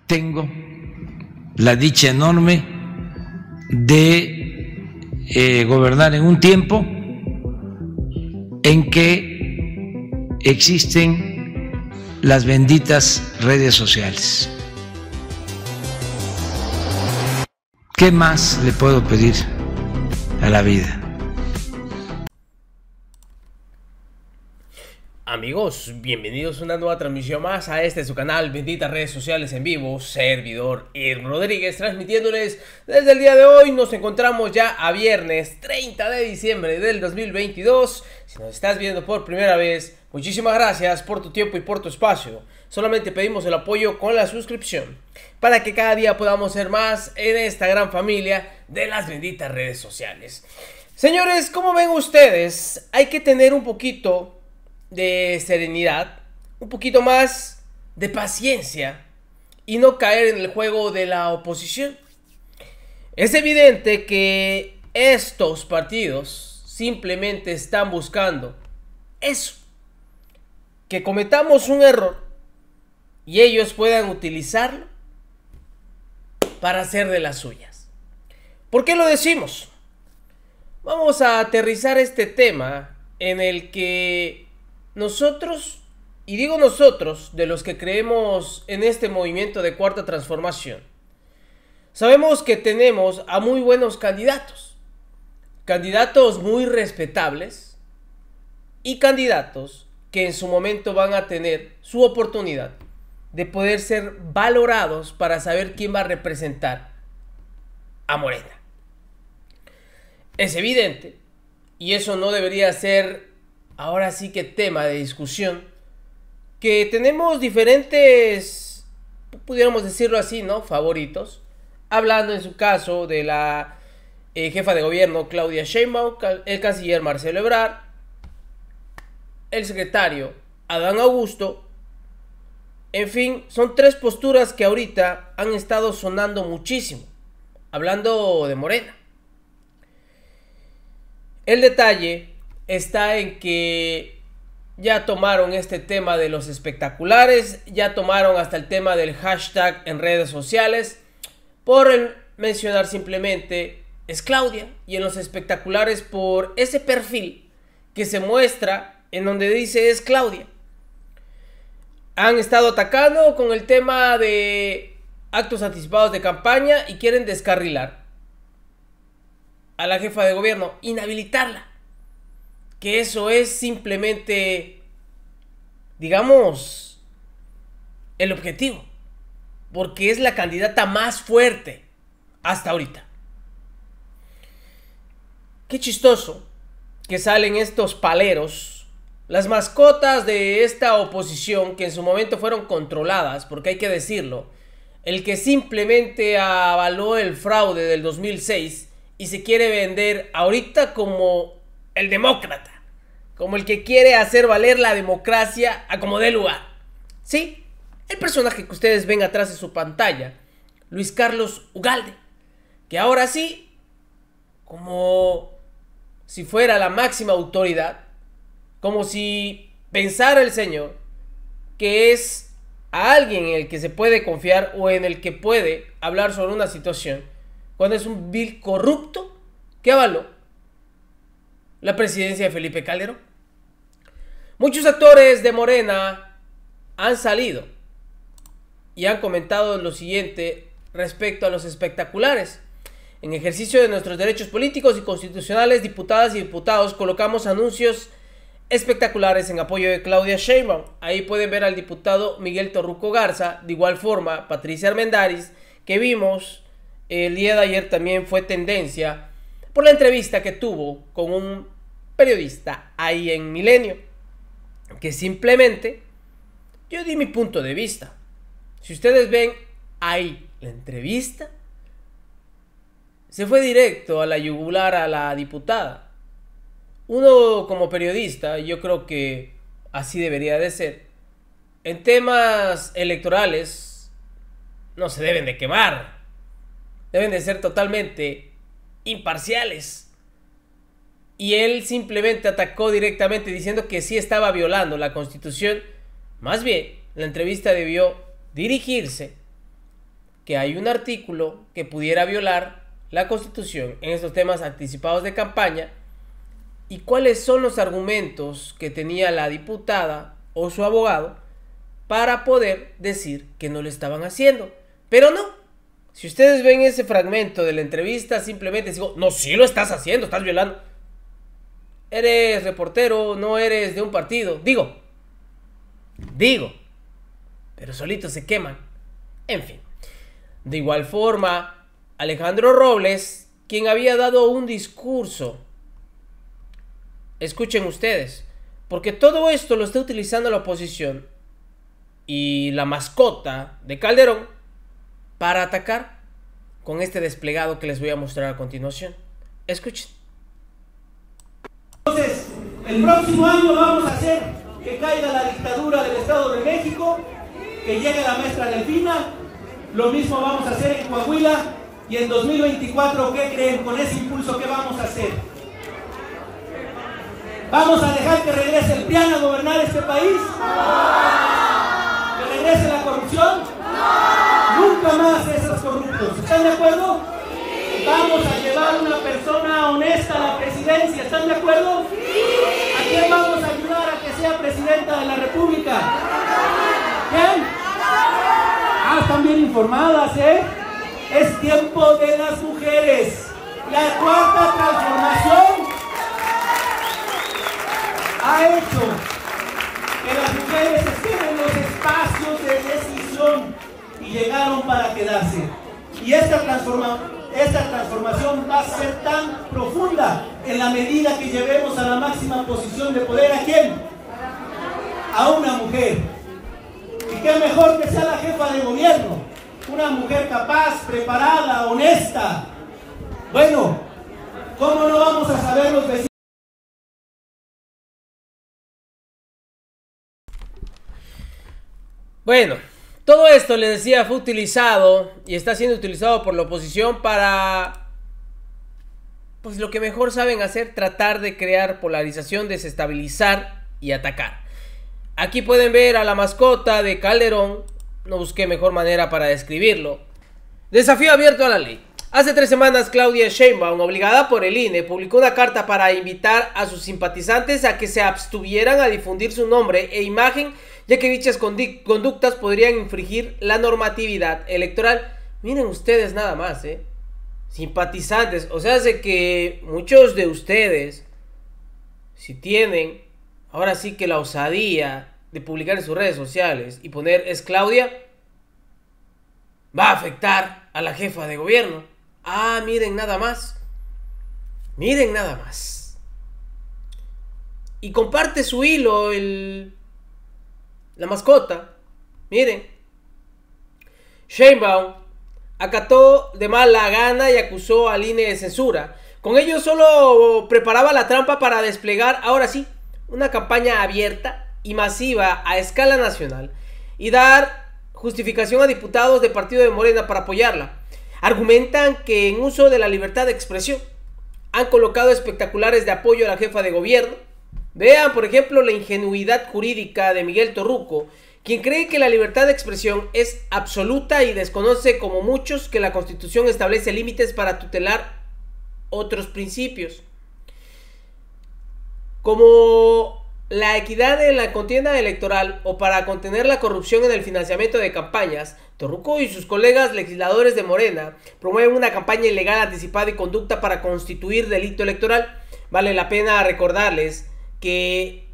tengo la dicha enorme de gobernar en un tiempo en que existen las benditas redes sociales. ¿Qué más le puedo pedir a la vida? Amigos, bienvenidos a una nueva transmisión más a su canal Benditas Redes Sociales en vivo. Servidor Irm Rodríguez transmitiéndoles desde el día de hoy. Nos encontramos ya a viernes 30 de diciembre del 2022. Si nos estás viendo por primera vez, muchísimas gracias por tu tiempo y por tu espacio. Solamente pedimos el apoyo con la suscripción para que cada día podamos ser más en esta gran familia de las benditas redes sociales. Señores, como ven ustedes, hay que tener un poquito de serenidad, un poquito más de paciencia y no caer en el juego de la oposición. Es evidente que estos partidos simplemente están buscando eso, que cometamos un error y ellos puedan utilizarlo para hacer de las suyas. ¿Por qué lo decimos? Vamos a aterrizar este tema en el que nosotros, y digo nosotros, de los que creemos en este movimiento de Cuarta Transformación, sabemos que tenemos a muy buenos candidatos, candidatos muy respetables y candidatos que en su momento van a tener su oportunidad de poder ser valorados para saber quién va a representar a Morena. Es evidente, y eso no debería ser ahora sí que tema de discusión, que tenemos diferentes, pudiéramos decirlo así, ¿no?, favoritos, hablando en su caso de la jefa de gobierno Claudia Sheinbaum, el canciller Marcelo Ebrard, el secretario Adán Augusto. En fin, son tres posturas que ahorita han estado sonando muchísimo, hablando de Morena. El detalle está en que ya tomaron este tema de los espectaculares, ya tomaron hasta el tema del hashtag en redes sociales, por mencionar simplemente es Claudia, y en los espectaculares por ese perfil que se muestra en donde dice es Claudia. Han estado atacando con el tema de actos anticipados de campaña y quieren descarrilar a la jefa de gobierno, inhabilitarla. Que eso es simplemente, digamos, el objetivo, porque es la candidata más fuerte hasta ahorita. Qué chistoso que salen estos paleros, las mascotas de esta oposición que en su momento fueron controladas, porque hay que decirlo, el que simplemente avaló el fraude del 2006 y se quiere vender ahorita como el demócrata, como el que quiere hacer valer la democracia a como dé lugar. Sí, el personaje que ustedes ven atrás de su pantalla, Luis Carlos Ugalde, que ahora sí, como si fuera la máxima autoridad, como si pensara el señor que es a alguien en el que se puede confiar o en el que puede hablar sobre una situación, cuando es un vil corrupto que avaló la presidencia de Felipe Calderón. Muchos actores de Morena han salido y han comentado lo siguiente respecto a los espectaculares. En ejercicio de nuestros derechos políticos y constitucionales, diputadas y diputados colocamos anuncios espectaculares en apoyo de Claudia Sheinbaum. Ahí pueden ver al diputado Miguel Torruco Garza, de igual forma Patricia Armendáriz, que vimos el día de ayer también fue tendencia por la entrevista que tuvo con un periodista ahí en Milenio, que simplemente yo di mi punto de vista. Si ustedes ven ahí la entrevista, se fue directo a la yugular a la diputada. Uno como periodista, yo creo que así debería de ser, en temas electorales no se deben de quemar, deben de ser totalmente imparciales. Y él simplemente atacó directamente diciendo que sí estaba violando la Constitución. Más bien, la entrevista debió dirigirse que hay un artículo que pudiera violar la Constitución en estos temas anticipados de campaña y cuáles son los argumentos que tenía la diputada o su abogado para poder decir que no lo estaban haciendo. Pero no, si ustedes ven ese fragmento de la entrevista, simplemente digo, no, sí lo estás haciendo, estás violando. Eres reportero, no eres de un partido. Digo, pero solitos se queman. En fin, de igual forma, Alejandro Robles, quien había dado un discurso, escuchen ustedes, porque todo esto lo está utilizando la oposición y la mascota de Calderón para atacar con este desplegado que les voy a mostrar a continuación. Escuchen. Entonces, el próximo año vamos a hacer que caiga la dictadura del Estado de México, que llegue la maestra Delfina, lo mismo vamos a hacer en Coahuila, y en 2024, ¿qué creen? Con ese impulso, ¿qué vamos a hacer? ¿Vamos a dejar que regrese el PRIAN a gobernar este país? ¿Que regrese la corrupción? Nunca más esos corruptos. ¿Están de acuerdo? Vamos a llevar una persona honesta a la presidencia. ¿Están de acuerdo? ¿A quién vamos a ayudar a que sea presidenta de la República? ¿Quién? Ah, están bien informadas, ¿eh? Es tiempo de las mujeres. La cuarta transformación ha hecho que las mujeres estén en los espacios de decisión y llegaron para quedarse. Y esta transformación va a ser tan profunda en la medida que llevemos a la máxima posición de poder. ¿A quién? A una mujer. Y qué mejor que sea la jefa de gobierno, una mujer capaz, preparada, honesta. Bueno, ¿cómo no vamos a saber los vecinos? Bueno, todo esto, les decía, fue utilizado y está siendo utilizado por la oposición para, pues, lo que mejor saben hacer, tratar de crear polarización, desestabilizar y atacar. Aquí pueden ver a la mascota de Calderón, no busqué mejor manera para describirlo. Desafío abierto a la ley. Hace 3 semanas, Claudia Sheinbaum, obligada por el INE, publicó una carta para invitar a sus simpatizantes a que se abstuvieran a difundir su nombre e imagen, ya que dichas conductas podrían infringir la normatividad electoral. Miren ustedes nada más, simpatizantes, o sea, hace que muchos de ustedes, si tienen, ahora sí que la osadía de publicar en sus redes sociales y poner "es Claudia", va a afectar a la jefa de gobierno. Ah, miren nada más. Miren nada más. Y comparte su hilo la mascota. Miren. Sheinbaum acató de mala gana y acusó al INE de censura. Con ello solo preparaba la trampa para desplegar, ahora sí, una campaña abierta y masiva a escala nacional y dar justificación a diputados del partido de Morena para apoyarla. Argumentan que en uso de la libertad de expresión han colocado espectaculares de apoyo a la jefa de gobierno. Vean, por ejemplo, la ingenuidad jurídica de Miguel Torruco, quien cree que la libertad de expresión es absoluta y desconoce, como muchos, que la Constitución establece límites para tutelar otros principios, como la equidad en la contienda electoral o para contener la corrupción en el financiamiento de campañas. Torruco y sus colegas legisladores de Morena promueven una campaña ilegal anticipada y conducta para constituir delito electoral. Vale la pena recordarles que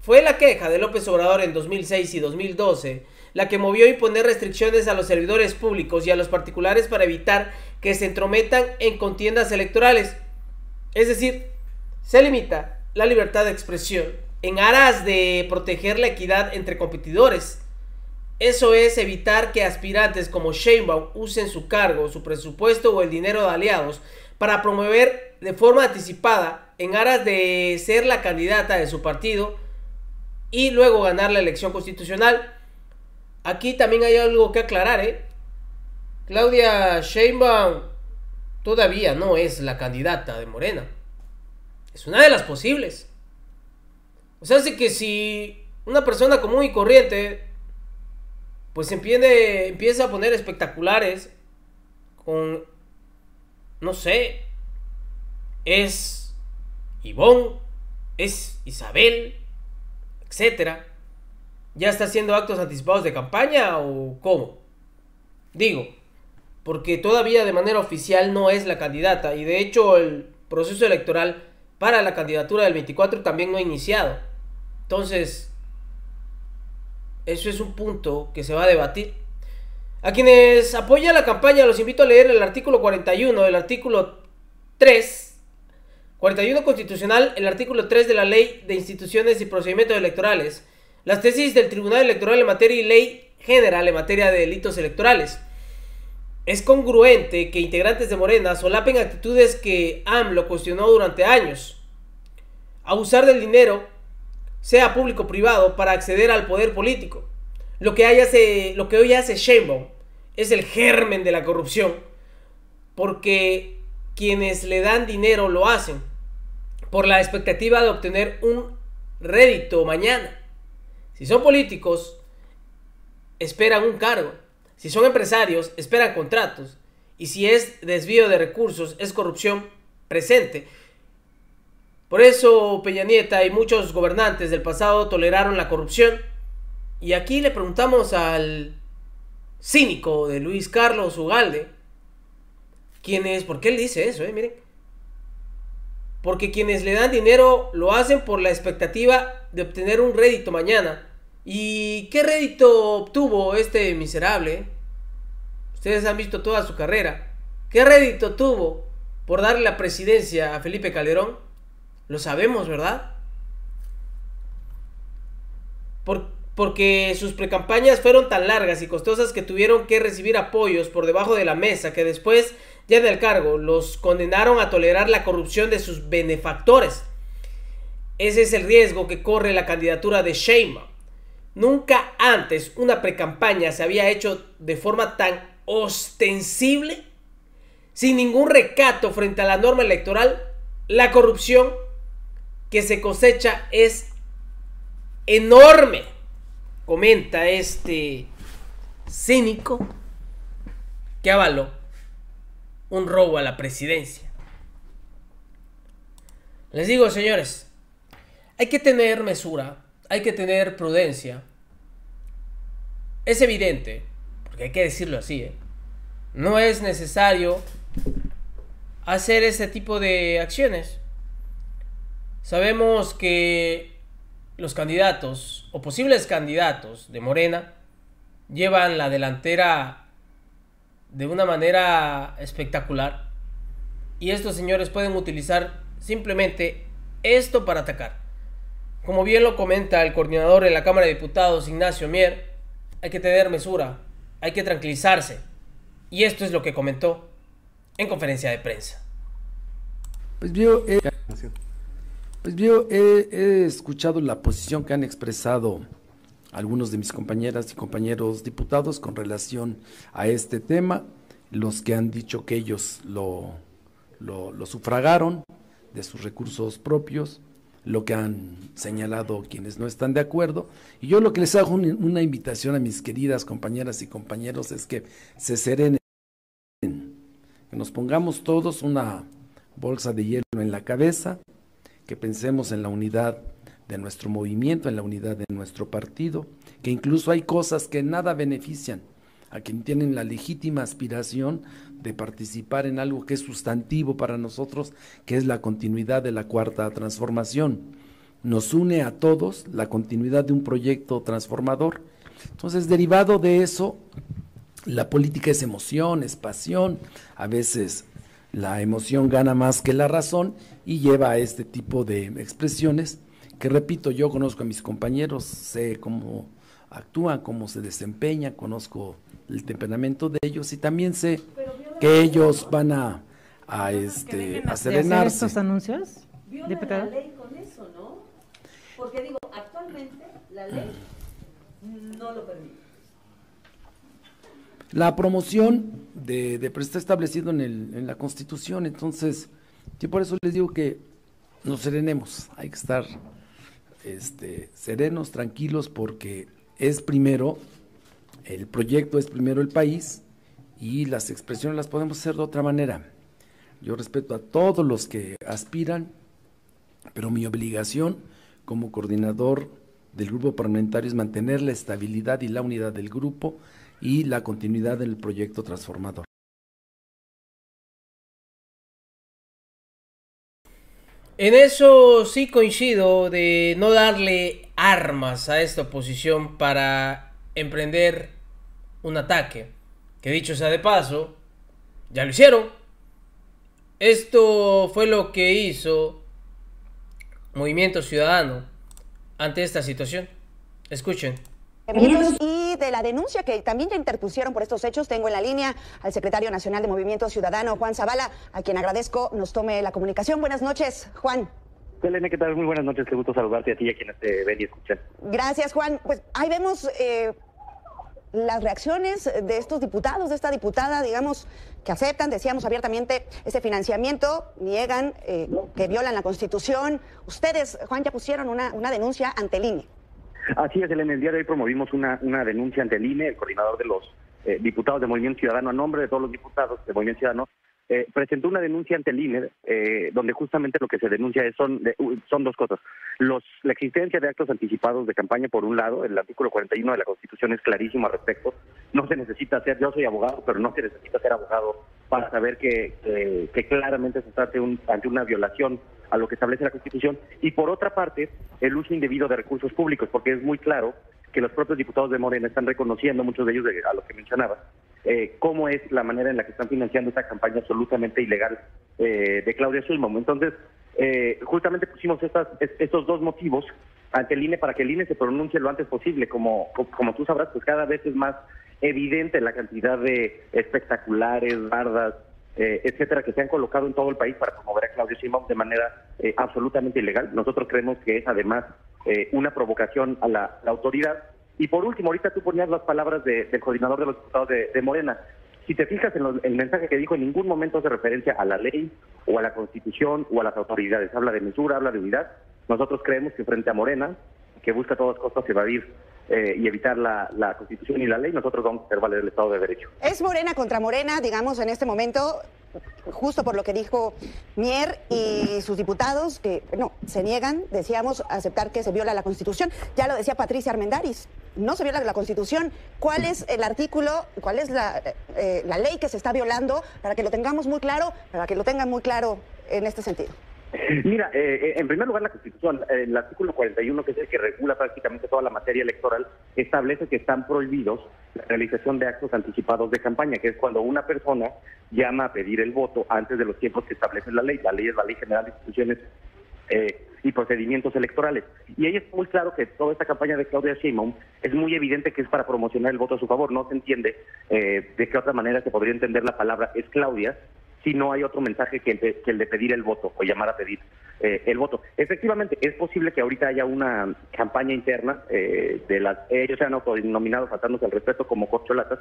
fue la queja de López Obrador en 2006 y 2012 la que movió a imponer restricciones a los servidores públicos y a los particulares para evitar que se entrometan en contiendas electorales. Es decir, se limita la libertad de expresión en aras de proteger la equidad entre competidores. Eso es evitar que aspirantes como Sheinbaum usen su cargo, su presupuesto o el dinero de aliados para promover de forma anticipada en aras de ser la candidata de su partido y luego ganar la elección constitucional. Aquí también hay algo que aclarar, Claudia Sheinbaum todavía no es la candidata de Morena. Es una de las posibles. O sea, hace que si una persona común y corriente pues empieza a poner espectaculares con, no sé, es Ivonne, es Isabel, etcétera. ¿Ya está haciendo actos anticipados de campaña o cómo? Digo, porque todavía de manera oficial no es la candidata, y de hecho el proceso electoral para la candidatura del 24 también no ha iniciado. Entonces, eso es un punto que se va a debatir. A quienes apoyan la campaña los invito a leer el artículo 41, el artículo 3, 41 constitucional, el artículo 3 de la Ley de Instituciones y Procedimientos Electorales, las tesis del Tribunal Electoral en materia y ley general en materia de delitos electorales. Es congruente que integrantes de Morena solapen actitudes que AMLO cuestionó durante años. Abusar del dinero, sea público o privado, para acceder al poder político. Lo que hoy hace Sheinbaum es el germen de la corrupción, porque quienes le dan dinero lo hacen por la expectativa de obtener un rédito mañana. Si son políticos, esperan un cargo. Si son empresarios, esperan contratos. Y si es desvío de recursos, es corrupción presente. Por eso Peña Nieta y muchos gobernantes del pasado toleraron la corrupción. Y aquí le preguntamos al cínico de Luis Carlos Ugalde, ¿quién es? ¿Por qué él dice eso? Miren. Porque quienes le dan dinero lo hacen por la expectativa de obtener un rédito mañana. ¿Y qué rédito obtuvo este miserable? Ustedes han visto toda su carrera. ¿Qué rédito tuvo por darle la presidencia a Felipe Calderón? Lo sabemos, ¿verdad? Porque sus precampañas fueron tan largas y costosas que tuvieron que recibir apoyos por debajo de la mesa, que después, ya en el cargo, los condenaron a tolerar la corrupción de sus benefactores. Ese es el riesgo que corre la candidatura de Sheinbaum. Nunca antes una precampaña se había hecho de forma tan ostensible, sin ningún recato frente a la norma electoral. La corrupción que se cosecha es enorme, comenta este cínico que avaló un robo a la presidencia. Les digo, señores, hay que tener mesura, hay que tener prudencia. Es evidente, porque hay que decirlo así, no es necesario hacer ese tipo de acciones. Sabemos que los candidatos o posibles candidatos de Morena llevan la delantera de una manera espectacular, y estos señores pueden utilizar simplemente esto para atacar. Como bien lo comenta el coordinador en la Cámara de Diputados, Ignacio Mier, hay que tener mesura, hay que tranquilizarse. Y esto es lo que comentó en conferencia de prensa. Pues yo he escuchado la posición que han expresado algunos de mis compañeras y compañeros diputados con relación a este tema, los que han dicho que ellos lo sufragaron de sus recursos propios, lo que han señalado quienes no están de acuerdo, y yo lo que les hago una invitación a mis queridas compañeras y compañeros es que se serenen, que nos pongamos todos una bolsa de hielo en la cabeza, que pensemos en la unidad de nuestro movimiento, en la unidad de nuestro partido, que incluso hay cosas que nada benefician a quien tienen la legítima aspiración de participar en algo que es sustantivo para nosotros, que es la continuidad de la Cuarta Transformación. Nos une a todos la continuidad de un proyecto transformador. Entonces, derivado de eso, la política es emoción, es pasión, a veces la emoción gana más que la razón y lleva a este tipo de expresiones que, repito, yo conozco a mis compañeros, sé cómo actúan, cómo se desempeñan, conozco el temperamento de ellos y también sé que ellos van a serenarse. ¿Hacer estos anuncios, diputado? La ley con eso, ¿no? Porque digo, actualmente la ley no lo permite. La promoción está establecido en la Constitución, entonces yo por eso les digo que nos serenemos, hay que estar serenos, tranquilos, porque es primero El proyecto es primero el país y las expresiones las podemos hacer de otra manera. Yo respeto a todos los que aspiran, pero mi obligación como coordinador del grupo parlamentario es mantener la estabilidad y la unidad del grupo y la continuidad del proyecto transformador. En eso sí coincido de no darle armas a esta oposición para emprender un ataque, que dicho sea de paso, ya lo hicieron. Esto fue lo que hizo Movimiento Ciudadano ante esta situación. Escuchen. Y de la denuncia que también ya interpusieron por estos hechos, tengo en la línea al secretario nacional de Movimiento Ciudadano, Juan Zavala, a quien agradezco nos tome la comunicación. Buenas noches, Juan. Elena, ¿qué tal? Muy buenas noches, qué gusto saludarte a ti y a quienes te ven y escuchan. Gracias, Juan. Pues ahí vemos las reacciones de estos diputados, de esta diputada, digamos, que aceptan, decíamos abiertamente, ese financiamiento, niegan que violan la Constitución. Ustedes, Juan, ya pusieron una denuncia ante el INE. Así es, Elena, el día de hoy promovimos una denuncia ante el INE, el coordinador de los diputados de Movimiento Ciudadano, a nombre de todos los diputados de Movimiento Ciudadano, presentó una denuncia ante el INE, donde justamente lo que se denuncia son dos cosas. La existencia de actos anticipados de campaña, por un lado, el artículo 41 de la Constitución es clarísimo al respecto. No se necesita ser, yo soy abogado, pero no se necesita ser abogado para saber que claramente se trata ante una violación a lo que establece la Constitución. Y por otra parte, el uso indebido de recursos públicos, porque es muy claro que los propios diputados de Morena están reconociendo, muchos de ellos a los que mencionabas, cómo es la manera en la que están financiando esta campaña absolutamente ilegal de Claudia Sheinbaum. Entonces, justamente pusimos estos dos motivos ante el INE para que el INE se pronuncie lo antes posible. Como tú sabrás, pues cada vez es más evidente la cantidad de espectaculares, bardas, etcétera, que se han colocado en todo el país para promover a Claudia Sheinbaum de manera absolutamente ilegal. Nosotros creemos que es además una provocación a la autoridad. Y por último, ahorita tú ponías las palabras del coordinador de los diputados de Morena. Si te fijas en el mensaje que dijo, en ningún momento hace referencia a la ley o a la Constitución o a las autoridades. Habla de mesura, habla de unidad. Nosotros creemos que frente a Morena, que busca a todas costas evadir y evitar la Constitución y la ley, nosotros vamos a hacer valer el Estado de Derecho. Es Morena contra Morena, digamos, en este momento, justo por lo que dijo Mier y sus diputados, que se niegan, decíamos, a aceptar que se viola la Constitución. Ya lo decía Patricia Armendáriz, no se viola la Constitución. ¿Cuál es el artículo, cuál es la ley que se está violando, para que lo tengamos muy claro, para que lo tengan muy claro en este sentido? Mira, en primer lugar, la Constitución, el artículo 41, que es el que regula prácticamente toda la materia electoral, establece que están prohibidos la realización de actos anticipados de campaña, que es cuando una persona llama a pedir el voto antes de los tiempos que establece la ley. La ley es la Ley General de Instituciones y Procedimientos Electorales. Y ahí es muy claro que toda esta campaña de Claudia Sheinbaum es muy evidente que es para promocionar el voto a su favor. No se entiende de qué otra manera se podría entender la palabra es Claudia, si no hay otro mensaje que el de pedir el voto o llamar a pedir el voto. Efectivamente, es posible que ahorita haya una campaña interna ellos se han autodenominado, faltándose al respeto, como corcholatas,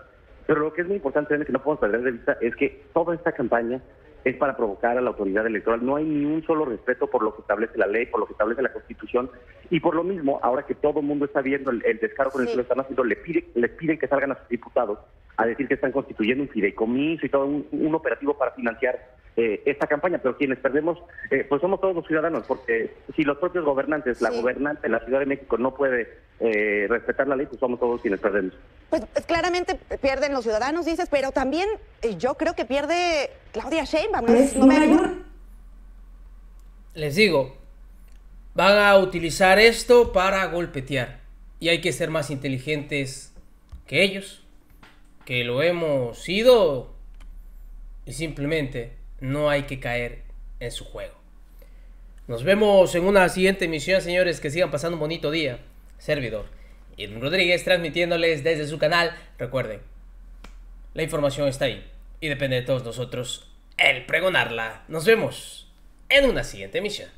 pero lo que es muy importante que no podemos perder de vista es que toda esta campaña es para provocar a la autoridad electoral. No hay ni un solo respeto por lo que establece la ley, por lo que establece la Constitución, y por lo mismo, ahora que todo el mundo está viendo el descaro con el que lo están haciendo, les piden que salgan a sus diputados a decir que están constituyendo un fideicomiso y todo un operativo para financiar esta campaña. Pero quienes perdemos, pues somos todos los ciudadanos, porque si los propios gobernantes, la gobernante en la Ciudad de México no puede respetar la ley, pues somos todos quienes perdemos. Pues claramente pierden los ciudadanos, dices, pero también yo creo que pierde Claudia Sheinbaum. Les digo, van a utilizar esto para golpetear, y hay que ser más inteligentes que ellos, que lo hemos sido, y simplemente no hay que caer en su juego. Nos vemos en una siguiente emisión, señores. Que sigan pasando un bonito día. Servidor Edwin Rodríguez, transmitiéndoles desde su canal. Recuerden, la información está ahí y depende de todos nosotros el pregonarla. Nos vemos en una siguiente emisión.